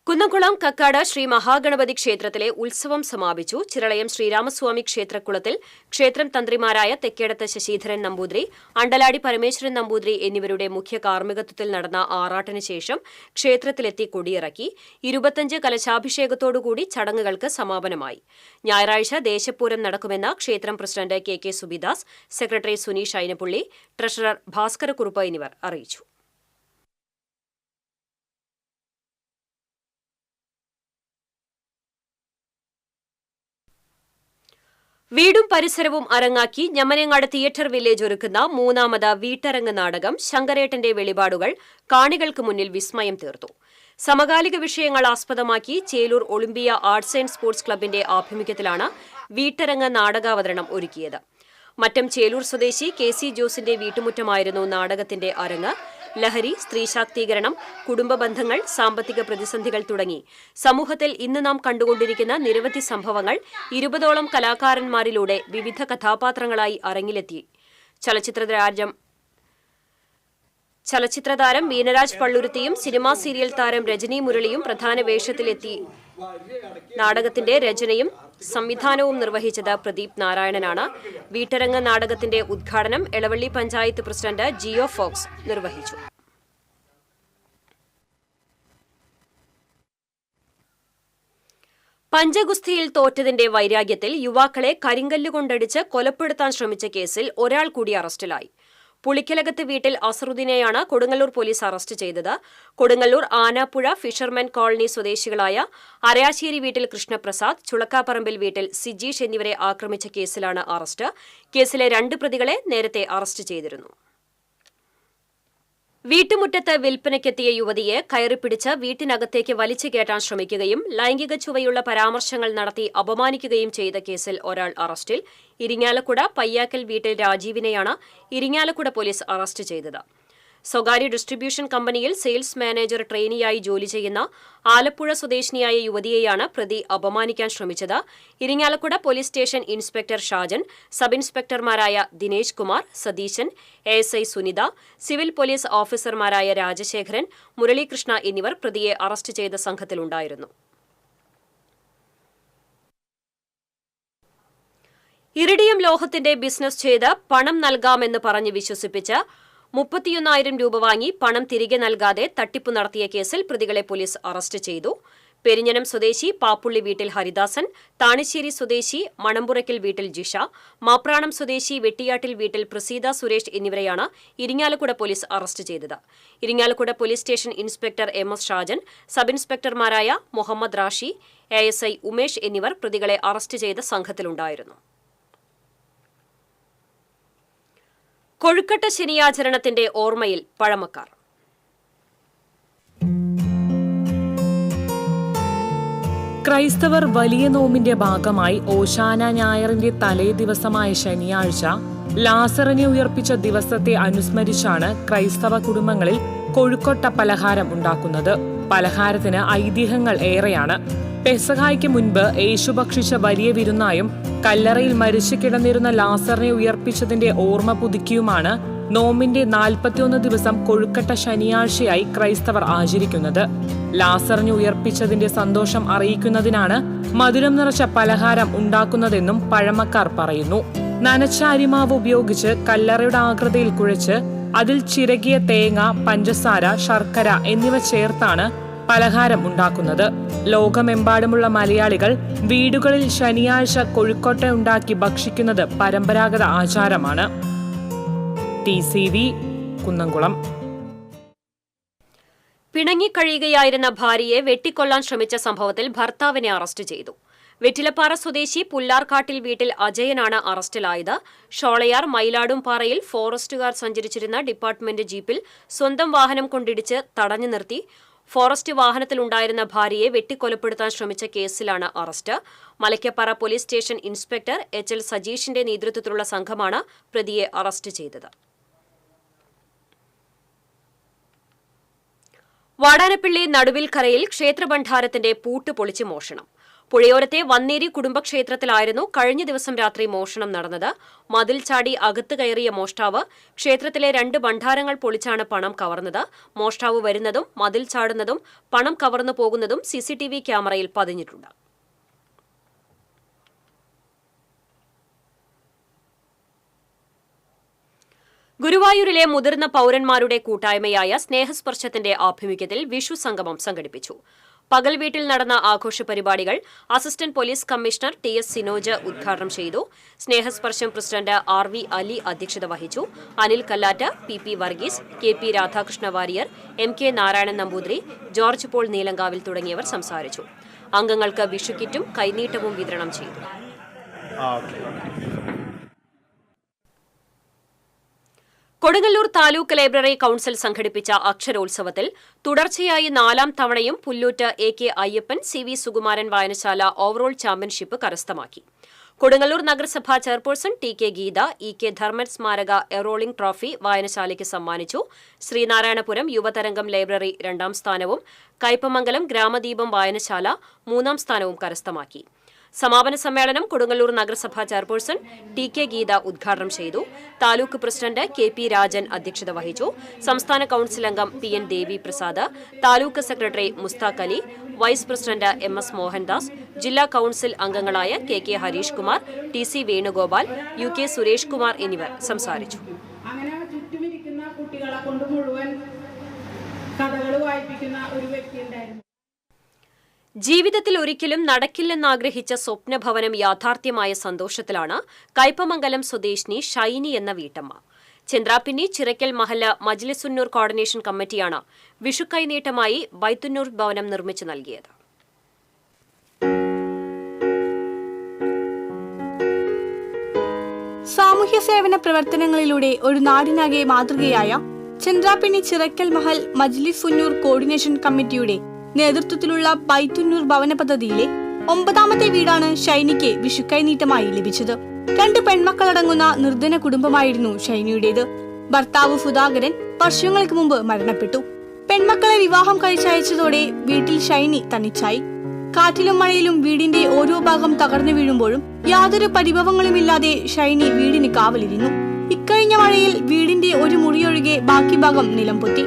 കുന്നംകുളം കക്കാട് ശ്രീ മഹാഗണപതി ക്ഷേത്രത്തിലെ ഉത്സവം സമാപിച്ചു. ചിറളയം ശ്രീരാമസ്വാമി ക്ഷേത്രക്കുളത്തിൽ ക്ഷേത്രം തന്ത്രിമാരായ തെക്കേടത്ത് ശശിധരൻ നമ്പൂതിരി, അണ്ടലാടി പരമേശ്വരൻ നമ്പൂതിരി എന്നിവരുടെ മുഖ്യ കാർമ്മികത്വത്തിൽ നടന്ന ആറാട്ടിന് ശേഷം ക്ഷേത്രത്തിലെത്തി കൊടിയിറക്കി. 25 കലശാഭിഷേകത്തോടുകൂടി ചടങ്ങുകൾക്ക് സമാപനമായി. ഞായറാഴ്ച ദേശപൂരം നടക്കുമെന്ന് ക്ഷേത്രം president K Subidas, secretary Suneesh Ayinappully, treasurer Bhaskarakurup എന്നിവർ അറിയിച്ചു. വീടും പരിസരവും അരങ്ങാക്കി ഞമ്മനങ്ങാട് തിയേറ്റർ വില്ലേജ് ഒരുക്കുന്ന 3ാമത് വീട്ടരങ്ങ് നാടകം ശങ്കരേട്ടന്റെ വെളിപാടുകൾ കാണികൾക്ക് മുന്നിൽ വിസ്മയം തീർത്തു. സമകാലിക വിഷയങ്ങൾ ആസ്പദമാക്കി Chelur Olympia arts and sports ക്ലബിന്റെ ആഭിമുഖ്യത്തിലാണ് വീട്ടരങ്ങ് നാടകാവതരണം ഒരുക്കിയത്. മറ്റം ചേലൂർ സ്വദേശി KC ജോസിന്റെ വീട്ടുമുറ്റമായിരുന്നു നാടകത്തിന്റെ അരങ്ങ്. ലഹരി, സ്ത്രീ ശാക്തീകരണം, കുടുംബ ബന്ധങ്ങൾ, സാമ്പത്തിക പ്രതിസന്ധികൾ തുടങ്ങി സമൂഹത്തിൽ ഇന്ന് നാം കണ്ടുകൊണ്ടിരിക്കുന്ന നിരവധി സംഭവങ്ങൾ 20ഓളം കലാകാരന്മാരിലൂടെ വിവിധ കഥാപാത്രങ്ങളായി അരങ്ങിലെത്തി. ചലച്ചിത്രതാരം വീനരാജ് പള്ളുരുത്തിയും സിനിമാ സീരിയൽ താരം രജനി മുരളിയും പ്രധാന വേഷത്തിലെത്തി. നാടകത്തിന്റെ രചനയും സംവിധാനവും നിർവഹിച്ചത് പ്രദീപ് നാരായണനാണ്. വീട്ടരങ്ങ് നാടകത്തിന്റെ ഉദ്ഘാടനം എളവള്ളി പഞ്ചായത്ത് പ്രസിഡന്റ് ജിയോ ഫോക്സ് നിർവഹിച്ചു. പഞ്ചഗുസ്തിയിൽ തോറ്റതിന്റെ വൈരാഗ്യത്തിൽ യുവാക്കളെ കരിങ്കല്ലുകൊണ്ടടിച്ച് കൊലപ്പെടുത്താൻ ശ്രമിച്ച കേസിൽ ഒരാൾ കൂടി അറസ്റ്റിലായി. പുളിക്കലകത്ത് വീട്ടിൽ അസറുദ്ദീനെയാണ് കൊടുങ്ങല്ലൂർ പോലീസ് അറസ്റ്റ് ചെയ്തത്. കൊടുങ്ങല്ലൂർ ആനാപ്പുഴ ഫിഷർമെൻ കോളനി സ്വദേശികളായ അരയാശ്ശേരി വീട്ടിൽ കൃഷ്ണപ്രസാദ്, ചുളക്കാപ്പറമ്പിൽ വീട്ടിൽ സിജീഷ് എന്നിവരെ ആക്രമിച്ച കേസിലാണ് അറസ്റ്റ്. കേസിലെ 2 പ്രതികളെ നേരത്തെ അറസ്റ്റ് ചെയ്തിരുന്നു. വീട്ടുമുറ്റത്ത് വിൽപ്പനയ്ക്കെത്തിയ യുവതിയെ കയറിപ്പിടിച്ച് വീട്ടിനകത്തേക്ക് വലിച്ചു കയറ്റാൻ ശ്രമിക്കുകയും ലൈംഗിക ചുവയുള്ള പരാമർശങ്ങൾ നടത്തി അപമാനിക്കുകയും ചെയ്ത കേസിൽ ഒരാൾ അറസ്റ്റിൽ. ഇരിങ്ങാലക്കുട പയ്യാക്കൽ വീട്ടിൽ രാജീവിനെയാണ് ഇരിങ്ങാലക്കുട പോലീസ് അറസ്റ്റ് ചെയ്തത്. സ്വകാര്യ ഡിസ്ട്രിബ്യൂഷൻ കമ്പനിയിൽ സെയിൽസ് മാനേജർ ട്രെയിനിയായി ജോലി ചെയ്യുന്ന ആലപ്പുഴ സ്വദേശിനിയായ യുവതിയെയാണ് പ്രതി അപമാനിക്കാൻ ശ്രമിച്ചത്. Irinjalakuda police station inspector Shajan, sub ഇൻസ്പെക്ടർമാരായ Dinesh Kumar, Satheesan, ASI Sunitha, civil police ഓഫീസർമാരായ രാജശേഖരൻ, മുരളീകൃഷ്ണ എന്നിവർ പ്രതിയെ അറസ്റ്റ് ചെയ്ത സംഘത്തിലുണ്ടായിരുന്നു. ഇറിഡിയം ലോഹത്തിന്റെ ബിസിനസ് ചെയ്ത് പണം നൽകാമെന്ന് പറഞ്ഞ് വിശ്വസിപ്പിച്ച് 31,000 രൂപ വാങ്ങി പണം തിരികെ നൽകാതെ തട്ടിപ്പ് നടത്തിയ കേസിൽ പ്രതികളെ പോലീസ് അറസ്റ്റ് ചെയ്തു. പെരിഞ്ഞനം സ്വദേശി പാപ്പുള്ളി വീട്ടിൽ ഹരിദാസൻ, താണിശ്ശേരി സ്വദേശി മണമ്പുറയ്ക്കൽ വീട്ടിൽ ജിഷ, മാപ്രാണം സ്വദേശി വെട്ടിയാട്ടിൽ വീട്ടിൽ പ്രസീത സുരേഷ് എന്നിവരെയാണ് ഇരിങ്ങാലക്കുട പോലീസ് അറസ്റ്റ് ചെയ്തത്. Irinjalakuda police station inspector MS Shajan, sub ഇൻസ്പെക്ടർമാരായ മുഹമ്മദ് റാഷി, ASI ഉമേഷ് എന്നിവർ പ്രതികളെ അറസ്റ്റ് ചെയ്ത സംഘത്തിലുണ്ടായിരുന്നു. കൊഴുക്കട്ട ശനിയാചരണത്തിന്റെ ഓർമ്മയിൽ പഴമക്കാർ. ക്രൈസ്തവർ വലിയ നോമ്പിന്റെ ഭാഗമായി ഓശാന ഞായറിന്റെ തലേ ദിവസമായ ശനിയാഴ്ച ലാസറിനെ ഉയർപ്പിച്ച ദിവസത്തെ അനുസ്മരിച്ചാണ് ക്രൈസ്തവ കുടുംബങ്ങളിൽ കൊഴുക്കൊട്ട പലഹാരം ഉണ്ടാക്കുന്നത്. പലഹാരത്തിന് ഐതിഹ്യങ്ങൾ ഏറെയാണ്. പെസഹായ്ക്ക് മുൻപ് യേശു ഭക്ഷിച്ച വലിയ വിരുന്നായും കല്ലറയിൽ മരിച്ചു കിടന്നിരുന്ന ലാസറിനെ ഉയർപ്പിച്ചതിന്റെ ഓർമ്മ പുതുക്കിയുമാണ് നോമ്പിന്റെ 41 ദിവസം കൊഴുക്കട്ട ശനിയാഴ്ചയായി ക്രൈസ്തവർ ആചരിക്കുന്നത്. ലാസറിനെ ഉയർപ്പിച്ചതിന്റെ സന്തോഷം അറിയിക്കുന്നതിനാണ് മധുരം നിറച്ച പലഹാരം ഉണ്ടാക്കുന്നതെന്നും പഴമക്കാർ പറയുന്നു. നനച്ച അരിമാവ് ഉപയോഗിച്ച് കല്ലറയുടെ ആകൃതിയിൽ കുഴച്ച് അതിൽ ചിരകിയ തേങ്ങ, പഞ്ചസാര, ശർക്കര എന്നിവ ചേർത്താണ് പലഹാരം ഉണ്ടാക്കുന്നത്. ലോകമെമ്പാടുമുള്ള മലയാളികൾ വീടുകളിൽ ശനിയാഴ്ച കൊഴുക്കൊട്ട ഉണ്ടാക്കി ഭക്ഷിക്കുന്നത് പരമ്പരാഗത ആചാരമാണ്. TCV കുന്നംകുളം. പിണങ്ങിക്കഴിയുകയായിരുന്ന ഭാര്യയെ വെട്ടിക്കൊല്ലാൻ ശ്രമിച്ച സംഭവത്തിൽ ഭർത്താവിനെ അറസ്റ്റ് ചെയ്തു. വെറ്റിലപ്പാറ സ്വദേശി പുല്ലാർക്കാട്ടിൽ വീട്ടിൽ അജയനാണ് അറസ്റ്റിലായത്. ഷോളയാർ മയിലാടുംപാറയിൽ ഫോറസ്റ്റുകാർ സഞ്ചരിച്ചിരുന്ന ഡിപ്പാർട്ട്മെന്റ് ജീപ്പിൽ സ്വന്തം വാഹനം കൊണ്ടിടിച്ച് തടഞ്ഞു നിർത്തി ഫോറസ്റ്റ് വാഹനത്തിലുണ്ടായിരുന്ന ഭാര്യയെ വെട്ടിക്കൊലപ്പെടുത്താൻ ശ്രമിച്ച കേസിലാണ് arrest. Malakkappara police station inspector HL സജീഷിന്റെ നേതൃത്വത്തിലുള്ള സംഘമാണ് പ്രതിയെ അറസ്റ്റ് ചെയ്തത്. വാടാനപ്പള്ളി നടുവിൽക്കരയിൽ ക്ഷേത്രഭണ്ഡാരത്തിന്റെ പൂട്ട് പൊളിച്ച് മോഷണം. പുഴയോരത്തെ വന്നേരി കുടുംബക്ഷേത്രത്തിലായിരുന്നു കഴിഞ്ഞ ദിവസം രാത്രി മോഷണം നടന്നത്. മതിൽ ചാടി അകത്ത് കയറിയ മോഷ്ടാവ് ക്ഷേത്രത്തിലെ 2 ഭണ്ഡാരങ്ങൾ പൊളിച്ചാണ് പണം കവർന്നത്. മോഷ്ടാവ് വരുന്നതും മതിൽ ചാടുന്നതും പണം കവർന്നു പോകുന്നതും CCTV ക്യാമറയിൽ പതിഞ്ഞിട്ടുണ്ട്. ഗുരുവായൂരിലെ മുതിർന്ന പൌരന്മാരുടെ കൂട്ടായ്മയായ സ്നേഹസ്പർശത്തിന്റെ ആഭിമുഖ്യത്തിൽ വിഷു സംഗമം സംഘടിപ്പിച്ചു. പകൽ വീട്ടിൽ നടന്ന ആഘോഷ പരിപാടികൾ assistant police commissioner TS Sinoj ഉദ്ഘാടനം ചെയ്തു. സ്നേഹസ്പർശം പ്രസിഡന്റ് RV അലി അധ്യക്ഷത വഹിച്ചു. Anil Kallatt, PP Varghese, KP Radhakrishna Warrier, MK Narayanan Namboothiri, George Paul Neelankavil തുടങ്ങിയവർ സംസാരിച്ചു. അംഗങ്ങൾക്ക് വിഷു കിറ്റും കൈനീട്ടവും വിതരണം ചെയ്തു. കൊടുങ്ങല്ലൂർ താലൂക്ക് ലൈബ്രറി കൌൺസിൽ സംഘടിപ്പിച്ച അക്ഷരോത്സവത്തിൽ തുടർച്ചയായി 4ാം തവണയും പുല്ലൂറ്റ് AK അയ്യപ്പൻ CV സുകുമാരൻ വായനശാല ഓവറോൾ ചാമ്പ്യൻഷിപ്പ് കരസ്ഥമാക്കി. കൊടുങ്ങല്ലൂർ നഗരസഭാ chairperson TK Geetha EK Dharman സ്മാരക എറോളിംഗ് ട്രോഫി വായനശാലയ്ക്ക് സമ്മാനിച്ചു. ശ്രീനാരായണപുരം യുവതരംഗം ലൈബ്രറി 2ാം സ്ഥാനവും കയ്പമംഗലം ഗ്രാമദീപം വായനശാല 3ാം സ്ഥാനവും കരസ്ഥമാക്കി. സമാപന സമ്മേളനം കൊടുങ്ങല്ലൂർ നഗരസഭാ ചെയർപേഴ്സൺ TK ഗീത ഉദ്ഘാടനം ചെയ്തു. താലൂക്ക് പ്രസിഡന്റ് KP രാജൻ അധ്യക്ഷത വഹിച്ചു. സംസ്ഥാന കൌൺസിൽ അംഗം PN Devi Prasad, taluk secretary Mustaq Ali, vice president MS Mohandas, ജില്ലാ കൌൺസിൽ അംഗങ്ങളായ KK Harish Kumar, TC Venugopal, UK Suresh Kumar എന്നിവർ സംസാരിച്ചു. അങ്ങനെ ചുറ്റുമിരിക്കുന്ന കുട്ടികളെ കൊണ്ട് മുഴുവൻ കഥകൾ വായിപ്പിക്കുന്ന ഒരു വ്യക്തി ഉണ്ടായിരുന്നു. ജീവിതത്തിൽ ഒരിക്കലും നടക്കില്ലെന്നാഗ്രഹിച്ച സ്വപ്നഭവനം യാഥാർത്ഥ്യമായ സന്തോഷത്തിലാണ് കയ്പമംഗലം സ്വദേശിനി ഷൈനി എന്ന വീട്ടമ്മ. ചന്ദ്രാപിന്നി ചിറക്കൽ മഹല്ല മജ്ലിസുന്നൂർ കോർഡിനേഷൻ കമ്മിറ്റിയാണ് വിഷുക്കൈനീട്ടമായി ബൈത്തുന്നൂർ ഭവനം നിർമ്മിച്ചു നൽകിയത്. സാമൂഹ്യ സേവന പ്രവർത്തനങ്ങളിലൂടെ ഒരു നാടിനാകെ മാതൃകയായ ചന്ദ്രാപിന്നി ചിറക്കൽ മഹൽ മജ്ലിസുന്നൂർ കോർഡിനേഷൻ കമ്മിറ്റിയുടെ നേതൃത്വത്തിലുള്ള ബൈത്തുന്നൂർ ഭവന പദ്ധതിയിലെ 9ാമത്തെ വീടാണ് ഷൈനിക്ക് വിഷുക്കൈനീട്ടമായി ലഭിച്ചത്. 2 പെൺമക്കളടങ്ങുന്ന നിർധന കുടുംബമായിരുന്നു ഷൈനിയുടേത്. ഭർത്താവ് സുധാകരൻ വർഷങ്ങൾക്ക് മുമ്പ് മരണപ്പെട്ടു. പെൺമക്കളെ വിവാഹം കഴിച്ചയച്ചതോടെ വീട്ടിൽ ഷൈനി തനിച്ചായി. കാറ്റിലും മഴയിലും വീടിന്റെ ഓരോ ഭാഗം തകർന്നു വീഴുമ്പോഴും യാതൊരു പരിഭവങ്ങളുമില്ലാതെ ഷൈനി വീടിന് കാവലിരുന്നു. ഇക്കഴിഞ്ഞ മഴയിൽ വീടിന്റെ ഒരു മുറിയൊഴികെ ബാക്കി ഭാഗം നിലം പൊത്തി.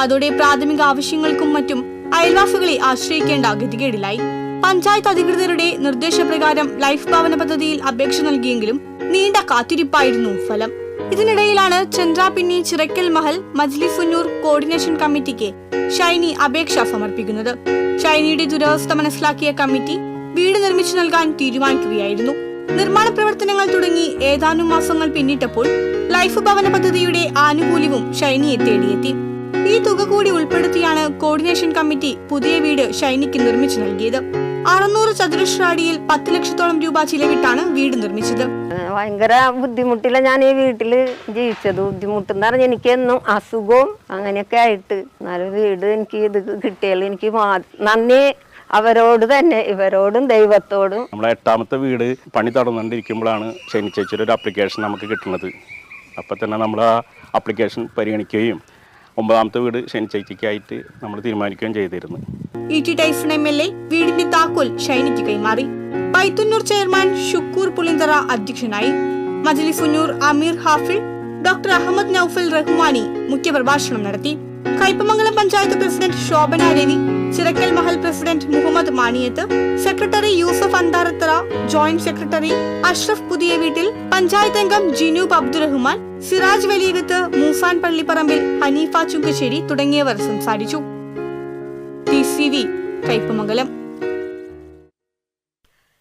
അതോടെ പ്രാഥമിക ആവശ്യങ്ങൾക്കും മറ്റും അയൽവാസികളെ ആശ്രയിക്കേണ്ട ഗതികേടിലായി. പഞ്ചായത്ത് അധികൃതരുടെ നിർദ്ദേശപ്രകാരം ലൈഫ് ഭവന പദ്ധതിയിൽ അപേക്ഷ നൽകിയെങ്കിലും നീണ്ട കാത്തിരിപ്പായിരുന്നു ഫലം. ഇതിനിടയിലാണ് ചന്ദ്രാപിന്നി ചിറക്കൽ മഹൽ മജ്ലിസുന്നൂർ കോർഡിനേഷൻ കമ്മിറ്റിക്ക് ഷൈനി അപേക്ഷ സമർപ്പിക്കുന്നത്. ഷൈനിയുടെ ദുരവസ്ഥ മനസ്സിലാക്കിയ കമ്മിറ്റി വീട് നിർമ്മിച്ചു നൽകാൻ തീരുമാനിക്കുകയായിരുന്നു. നിർമ്മാണ പ്രവർത്തനങ്ങൾ തുടങ്ങി ഏതാനും മാസങ്ങൾ പിന്നിട്ടപ്പോൾ ലൈഫ് ഭവന പദ്ധതിയുടെ ആനുകൂല്യവും ഷൈനിയെ തേടിയെത്തി. ഈ തുക കൂടി ഉൾപ്പെടുത്തിയാണ് കോർഡിനേഷൻ കമ്മിറ്റി പുതിയ വീട് ഷൈനിക്ക് നിർമ്മിച്ചു നൽകിയത്. 600 ചതുരശ്ര അടിയിൽ 10 ലക്ഷത്തോളം രൂപ ചിലവിട്ടാണ് വീട് നിർമ്മിച്ചത്. ഭയങ്കര ബുദ്ധിമുട്ടില്ല ഞാൻ ഈ വീട്ടില് ജീവിച്ചത്. ബുദ്ധിമുട്ടെന്ന് പറഞ്ഞാൽ എനിക്ക് എന്നും അസുഖവും അങ്ങനെയൊക്കെ ആയിട്ട്, എന്നാലും വീട് എനിക്ക് ഇത് കിട്ടിയാലും എനിക്ക് നന്ദി അവരോട് തന്നെ, ഇവരോടും ദൈവത്തോടും. നമ്മളെ 8ാമത്തെ വീട് പണി തുടർന്നുകൊണ്ടിരിക്കുമ്പോഴാണ് ഷൈനി ചേച്ചിയുടെ ഒരു ആപ്ലിക്കേഷൻ നമുക്ക് കിട്ടുന്നത്. അപ്പം തന്നെ നമ്മൾ ആ ആപ്ലിക്കേഷൻ പരിഗണിക്കുകയും 9ാമത്തെ വീട് ഷൈനി ചേച്ചിക്കായിട്ട് നമ്മൾ തീരുമാനിക്കുകയും ചെയ്തിരുന്നു. ഇ ടി ടൈസൺ MLA വീടിന്റെ താക്കോൽ ഷൈനിക്ക് കൈമാറി. ബൈത്തുന്നൂർ ചെയർമാൻ ഷുക്കൂർ പുളിന്തറ അധ്യക്ഷനായി. മജ്ലിസുന്നൂർ അമീർ ഹാഫിൾ, ഡോക്ടർ അഹമ്മദ് നൌഫൽ റഹ്മാനി മുഖ്യപ്രഭാഷണം നടത്തി. Kaipamangalam panchayat president Shobhana Ravi, Chirakkal Mahal president Muhammad Maniyath, secretary Yusuf Antharathara, joint secretary Ashraf പുതിയ വീട്ടിൽ, പഞ്ചായത്ത് അംഗം ജിനൂബ് അബ്ദുറഹ്മാൻ, സിറാജ് വലിയകത്ത്, മൂസാൻ പള്ളിപ്പറമ്പിൽ, ഹനീഫ ചുങ്കശ്ശേരി തുടങ്ങിയവർ സംസാരിച്ചു. TCV കയ്പമംഗലം.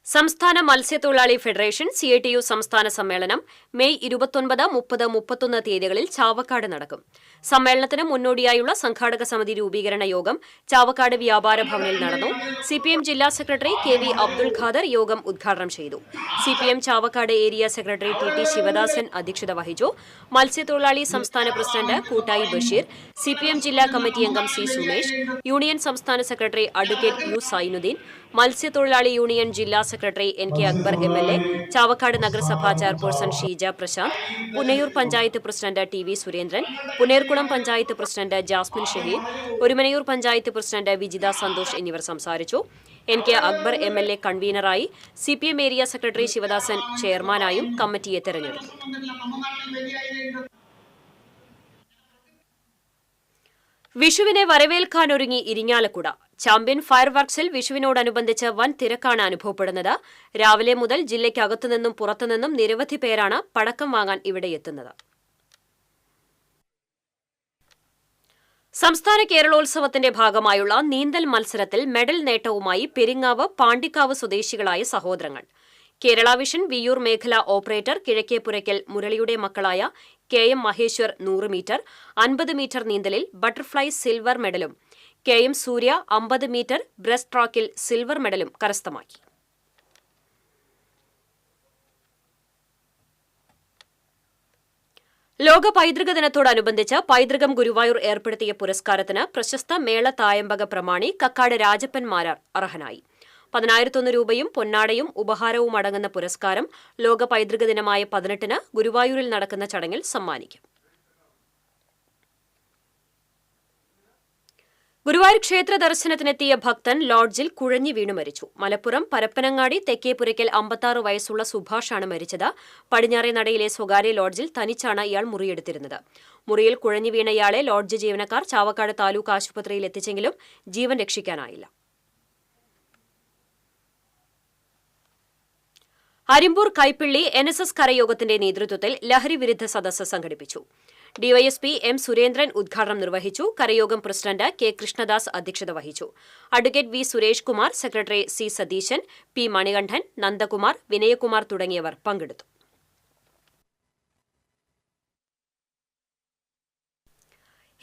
സംസ്ഥാന മത്സ്യത്തൊഴിലാളി ഫെഡറേഷൻ CITU സംസ്ഥാന സമ്മേളനം മെയ് 29, 30, 31 തീയതികളിൽ ചാവക്കാട് നടക്കും. സമ്മേളനത്തിന് മുന്നോടിയായുള്ള സംഘാടക സമിതി രൂപീകരണ യോഗം ചാവക്കാട് വ്യാപാര ഭവനിൽ നടന്നു. CPM ജില്ലാ സെക്രട്ടറി KV അബ്ദുൽ ഖാദർ യോഗം ഉദ്ഘാടനം ചെയ്തു. CPM Chavakkad area secretary TT Sivadasan അധ്യക്ഷത വഹിച്ചു. മത്സ്യത്തൊഴിലാളി സംസ്ഥാന പ്രസിഡന്റ് കൂട്ടായി ബഷീർ, CPM ജില്ലാ കമ്മിറ്റി അംഗം C സുമേഷ്, യൂണിയൻ സംസ്ഥാന സെക്രട്ടറി അഡ്വക്കേറ്റ് U സൈനുദ്ദീൻ, മത്സ്യത്തൊഴിലാളി യൂണിയൻ ജില്ലാ secretary NK Akbar MLA, Chavakkad നഗരസഭാ chairperson Sheeja Prasanth, Punnayur panchayat president TV Surendran, Punnerkulam panchayat president Jasmine Shaheer, Orumanayur panchayat president Vijitha Santhosh എന്നിവർ സംസാരിച്ചു. NK അക്ബർ MLA കൺവീനറായി, CPM ഏരിയ സെക്രട്ടറി ശിവദാസൻ ചെയർമാനായും കമ്മിറ്റിയെ തെരഞ്ഞെടുത്തു. വിഷുവിനെ വരവേൽക്കാനൊരുങ്ങി ഇരിങ്ങാലക്കുട. ചാമ്പ്യൻ ഫയർ വർക്സിൽ വിഷുവിനോടനുബന്ധിച്ച് വൻ തിരക്കാണ് അനുഭവപ്പെടുന്നത്. രാവിലെ മുതൽ ജില്ലയ്ക്കകത്തുനിന്നും പുറത്തുനിന്നും നിരവധി പേരാണ് പടക്കം വാങ്ങാൻ ഇവിടെ എത്തുന്നത്. സംസ്ഥാന കേരളോത്സവത്തിന്റെ ഭാഗമായുള്ള നീന്തൽ മത്സരത്തിൽ മെഡൽ നേട്ടവുമായി പെരിങ്ങാവ്, പാണ്ടിക്കാവ് സ്വദേശികളായ സഹോദരങ്ങൾ. കേരള വിഷൻ വിയ്യൂർ മേഖല ഓപ്പറേറ്റർ കിഴക്കേപ്പുരയ്ക്കൽ മുരളിയുടെ മക്കളായ KM മഹേശ്വർ 100 മീറ്റർ, 50 മീറ്റർ നീന്തലിൽ ബട്ടർഫ്ലൈ സിൽവർ മെഡലും KM സൂര്യ 50 മീറ്റർ ബ്രസ്റ്റ് ട്രാക്കിൽ സിൽവർ മെഡലും കരസ്ഥമാക്കി. ലോക പൈതൃക ദിനത്തോടനുബന്ധിച്ച് പൈതൃകം ഗുരുവായൂർ ഏർപ്പെടുത്തിയ പുരസ്കാരത്തിന് പ്രശസ്ത മേള തായമ്പക പ്രമാണി കക്കാട് രാജപ്പൻ മാരാർ അർഹനായി. 10,001 രൂപയും പൊന്നാടയും ഉപഹാരവും അടങ്ങുന്ന പുരസ്കാരം ലോക പൈതൃക ദിനമായ 18-ന് ഗുരുവായൂരിൽ നടക്കുന്ന ചടങ്ങിൽ സമ്മാനിക്കും. ഗുരുവായൂർ ക്ഷേത്ര ദർശനത്തിനെത്തിയ ഭക്തൻ ലോഡ്ജിൽ കുഴഞ്ഞു വീണു മരിച്ചു. മലപ്പുറം പരപ്പനങ്ങാടി തെക്കേപ്പുരയ്ക്കൽ 56 വയസ്സുള്ള സുഭാഷാണ് മരിച്ചത്. പടിഞ്ഞാറേ നടയിലെ സ്വകാര്യ ലോഡ്ജിൽ തനിച്ചാണ് ഇയാൾ മുറിയെടുത്തിരുന്നത്. മുറിയിൽ കുഴഞ്ഞു വീണ ഇയാളെ ലോഡ്ജ് ജീവനക്കാർ ചാവക്കാട് താലൂക്ക് ആശുപത്രിയിൽ എത്തിച്ചെങ്കിലും ജീവൻ രക്ഷിക്കാനായില്ല. അരിമ്പൂർ കൈപ്പിള്ളി NSS കരയോഗത്തിന്റെ നേതൃത്വത്തിൽ ലഹരി വിരുദ്ധ സദസ്സ് സംഘടിപ്പിച്ചു. ഡിവൈഎസ്പി എം സുരേന്ദ്രൻ ഉദ്ഘാടനം നിർവഹിച്ചു. കരയോഗം പ്രസിഡന്റ് കെ കൃഷ്ണദാസ് അധ്യക്ഷത വഹിച്ചു. Advocate V Suresh Kumar, secretary C Satheeshan, P Manikandan, Nandakumar, Vinayakumar തുടങ്ങിയവർ പങ്കെടുത്തു.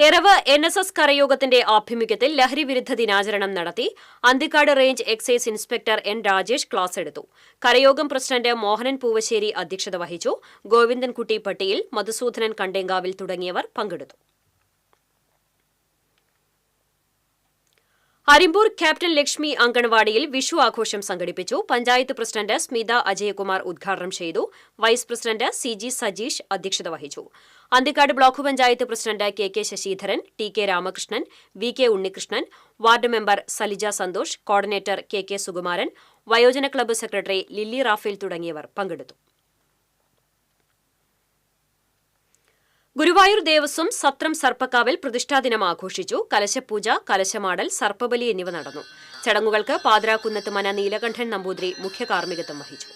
എറവ് NSS കരയോഗത്തിന്റെ ആഭിമുഖ്യത്തിൽ ലഹരിവിരുദ്ധ ദിനാചരണം നടത്തി. Anthikad range excise inspector N Rajesh class എടുത്തു. കരയോഗം പ്രസിഡന്റ് മോഹനൻ പൂവശ്ശേരി അധ്യക്ഷത വഹിച്ചു. ഗോവിന്ദൻകുട്ടി പട്ടിയിൽ, മധുസൂദനൻ കണ്ടേങ്കാവിൽ തുടങ്ങിയവർ പങ്കെടുത്തു. അരിമ്പൂർ ക്യാപ്റ്റൻ ലക്ഷ്മി അങ്കണവാടിയിൽ വിഷു ആഘോഷം സംഘടിപ്പിച്ചു. പഞ്ചായത്ത് പ്രസിഡന്റ് സ്മിത അജയകുമാർ ഉദ്ഘാടനം ചെയ്തു. വൈസ് പ്രസിഡന്റ് CG സജീഷ് അധ്യക്ഷത വഹിച്ചു. Anthikad block panchayat president KK Sasidharan, TK Ramakrishnan, VK Unnikrishnan, ward member Salija Santhosh, coordinator KK Sukumaran, വയോജന ക്ലബ്ബ് സെക്രട്ടറി ലില്ലി റാഫേൽ തുടങ്ങിയവർ പങ്കെടുത്തു. ഗുരുവായൂർ ദേവസ്വം സത്രം സർപ്പക്കാവിൽ പ്രതിഷ്ഠാദിനം ആഘോഷിച്ചു. കലശപൂജ, കലശമാടൽ, സർപ്പബലി എന്നിവ നടന്നു. ചടങ്ങുകൾക്ക് പാതിരാക്കുന്നത്ത് മന നീലകണ്ഠൻ നമ്പൂതിരി മുഖ്യ കാർമ്മികത്വം വഹിച്ചു.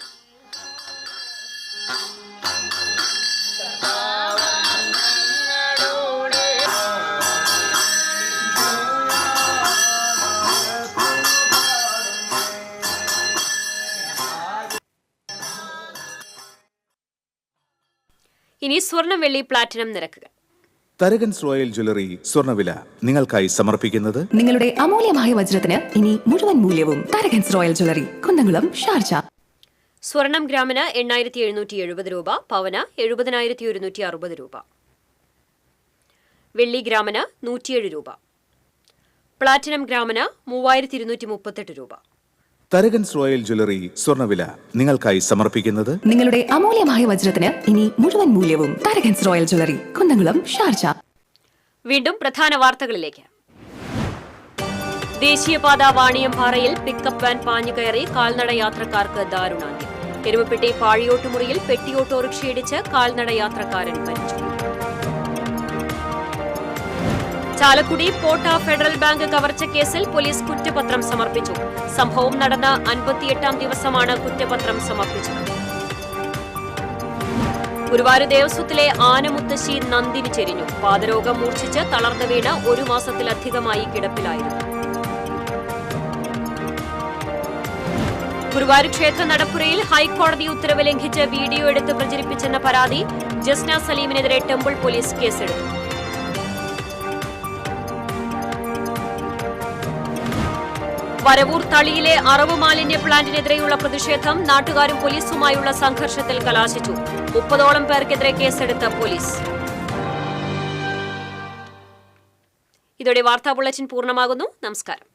ഇനി സ്വർണം, വെള്ളി, പ്ലാറ്റിനം നിരക്കുകൾ. തരകൻസ് റോയൽ ജ്വല്ലറി സ്വർണ്ണവില നിങ്ങൾക്കായി സമർപ്പിക്കുന്നത് നിങ്ങളുടെ അമൂല്യമായ വജ്രത്തിന് ഇനി മുഴുവൻ മൂല്യവും Tharakans royal jewellery, Kunnamkulam, Sharjah. സ്വർണം ഗ്രാമിന് 8770 രൂപ, പവന് 70,160 രൂപ. വെള്ളി ഗ്രാമിന് 107 രൂപ. പ്ലാറ്റിനം ഗ്രാമിന് 3238 രൂപ. തരകൻസ് റോയൽ ജ്വല്ലറി സ്വർണ്ണവില നിങ്ങൾക്കായി സമർപ്പിക്കുന്നത് നിങ്ങളുടെ അമൂല്യമായ വജ്രത്തിന് ഇനി മുഴുവൻ മൂല്യവും Tharakans royal jewellery, Kunnamkulam, Sharjah. വീണ്ടും പ്രധാന വാർത്തകളിലേക്ക്. ദേശീയപാത വാണിയംപാറയിൽ പിക്കപ്പ് വാൻ പാഞ്ഞുകയറി കാൽനട യാത്രക്കാർക്ക് ദാരുണാന്ത്യം. എരുമപ്പെട്ടി പാഴിയോട്ടുമുറിയിൽ പെട്ടി ഓട്ടോറിക്ഷയിടിച്ച് കാൽനട യാത്രക്കാരൻ മരിച്ചു. ചാലക്കുടി പോട്ട ഫെഡറൽ ബാങ്ക് കവർച്ചക്കേസിൽ പോലീസ് കുറ്റപത്രം സമർപ്പിച്ചു. സംഭവം നടന്ന 58ാം ദിവസമാണ് കുറ്റപത്രം സമർപ്പിച്ചത്. ഗുരുവായൂർ ദേവസ്വത്തിലെ ആനമുത്തശ്ശി നന്ദിനി ചെരിഞ്ഞു. പാദരോഗം മൂർച്ഛിച്ച് തളർന്നു വീണ് 1 മാസത്തിലധികമായി കിടപ്പിലായിരുന്നു. ഗുരുവായൂർ ക്ഷേത്ര നടപ്പുരയിൽ ഹൈക്കോടതി ഉത്തരവ് ലംഘിച്ച് വീഡിയോ എടുത്ത് പ്രചരിപ്പിച്ചെന്ന പരാതി. ജസ്ന സലീമിനെതിരെ ടെമ്പിൾ പോലീസ് കേസെടുത്തു. വരവൂർ തളിയിലെ അറവ് മാലിന്യ പ്ലാന്റിനെതിരെയുള്ള പ്രതിഷേധം നാട്ടുകാരും പോലീസുമായുള്ള സംഘർഷത്തിൽ കലാശിച്ചു. 30ഓളം പേർക്കെതിരെ കേസെടുത്ത പോലീസ്. ഇതോടെ വാർത്താ ബുള്ളറ്റിൻ പൂർണ്ണമാകുന്നു. നമസ്കാരം.